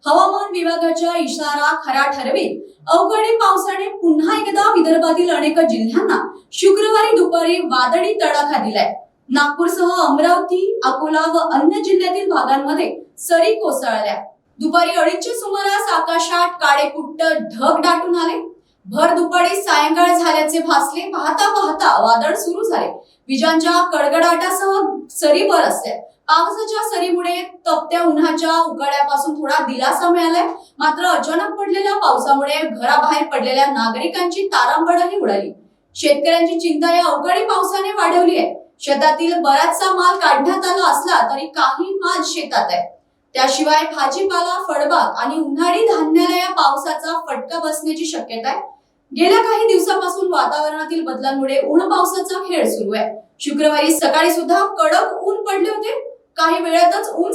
हवामान विभागाच्या इशारा खरा ठरवीत अवकाळी पावसाने पुन्हा एकदा विदर्भातील अनेक जिल्ह्यांना शुक्रवारी दुपारी वादळी तडाखा दिलाय. नागपूरसह अमरावती, अकोला व अन्य जिल्ह्यातील भागांमध्ये सरी कोसळल्या. दुपारी 2:30च्या सुमारास आकाशात काळेकुट्ट ढग दाटून आले. भर दुपारी सायंकाळ झाल्याचे भासले. पाहता पाहता वादळ सुरू झाले. विजांच्या कडकडाटासह सरी बरसल्या. पावसाच्या सरीमुळे तपत्या उन्हाच्या उकाड्यापासून थोडा दिलासा मिळालाय. मात्र अचानक पडलेल्या पावसामुळे घराबाहेर पडलेल्या नागरिकांची तारांबळही उडाली. शेतकऱ्यांची चिंता या अवकाळी पावसाने वाढवली आहे. शेतातील बराचसा माल काढण्यात आला असला तरी काही माल शेतात आहे. त्याशिवाय भाजीपाला, फळबाग आणि उन्हाळी धान्याला या पावसाचा फटका बसण्याची शक्यता आहे. गेल्या काही दिवसापासून वातावरणातील बदलांमुळे ऊन पावसाचा खेळ सुरू आहे. शुक्रवारी सकाळी सुद्धा कडक ऊन पडले होते. काही वेळातच ऊन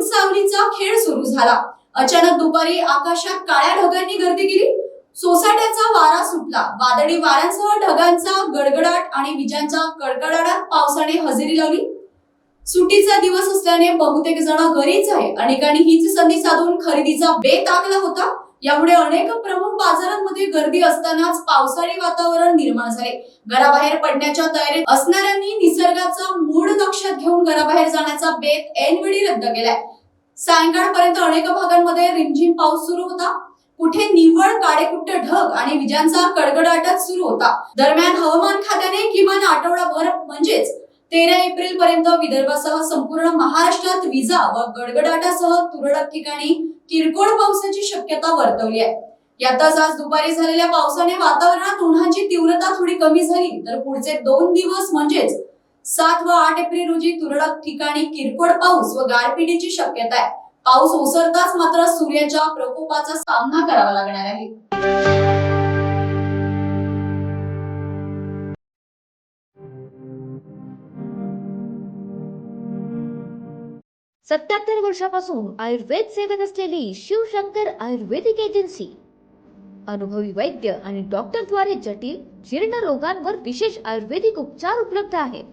सावलीचा खेळ सुरू झाला. अचानक दुपारी आकाशात काळ्या ढगांनी गर्दी केली. सोसाट्याचा वारा सुटला. वादळी वाऱ्यांसह ढगांचा गडगडाट आणि विजांच्या कडकडाटात पावसाने हजेरी लावली. सुट्टीचा दिवस असल्याने बहुतेक जण घरीच आहे. अनेकांनी हीच संधी साधून खरेदीचा बेत आखला होता. यामुळे अनेक प्रमुख बाजारांमध्ये गर्दी असतानाच पावसाळी वातावरण निर्माण झाले. घराबाहेर पडण्याच्या तयारीत असणाऱ्यांनी निसर्गाचा मूड लक्षात घेऊन घराबाहेर जाण्याचा बेत ऐनवेळी रद्द केलाय. सायंकाळपर्यंत अनेक भागांमध्ये रिमझिम पाऊस सुरू होता. कुठे निव्वळ काळेकुट्ट ढग आणि विजांचा कडकडाटच सुरू होता. दरम्यान हवामान खात्याने किमान आठवडाभर म्हणजेच 13 एप्रिल पर्यंत विदर्भासह संपूर्ण महाराष्ट्रात विजा व गडगडाटासह तुरळक ठिकाणी किरकोळ पावसाची शक्यता वर्तवली आहे. यातच आज दुपारी झालेल्या पावसाने वातावरणात उन्हाची तीव्रता थोडी कमी झाली. तर पुढचे 2 दिवस म्हणजेच 7 व 8 एप्रिल रोजी तुरळक ठिकाणी किरकोळ पाऊस व गारपिटीची शक्यता आहे. पाऊस ओसरताच मात्र सूर्याच्या प्रकोपाचा सामना करावा लागणार आहे. 77 वर्षापासून आयुर्वेद सेवेत असलेली शिवशंकर आयुर्वेदिक एजन्सी अनुभवी वैद्य आणि डॉक्टरद्वारे जटिल जीर्ण रोगांवर विशेष आयुर्वेदिक उपचार उपलब्ध आहेत.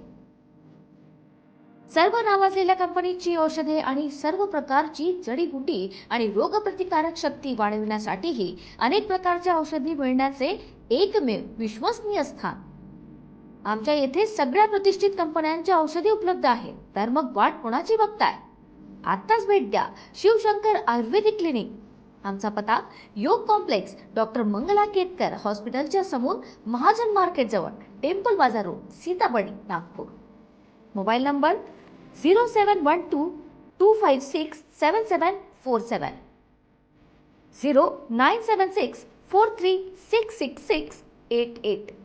सर्व नावाजलेल्या कंपनीची औषधे आणि सर्व प्रकारची जडीबुटी आणि रोगप्रतिकारक शक्ती वाढविण्यासाठीही अनेक प्रकारच्या औषधी मिळण्याचे एकमेव विश्वसनीय स्थान. आमच्या येथे सगळ्या प्रतिष्ठित कंपन्यांच्या औषधे उपलब्ध आहेत. तर मग वाट कोणाची बघताय? आत्ताच भेट द्या शिवशंकर आयुर्वेदिक क्लिनिक. आमचा पत्ता योग कॉम्प्लेक्स, डॉक्टर मंगला केतकर हॉस्पिटलच्या समोर, महाजन मार्केट जवळ, temple Bazar road, Sitabardi, Nagpur. Mobile number 0712256747, 0976436688.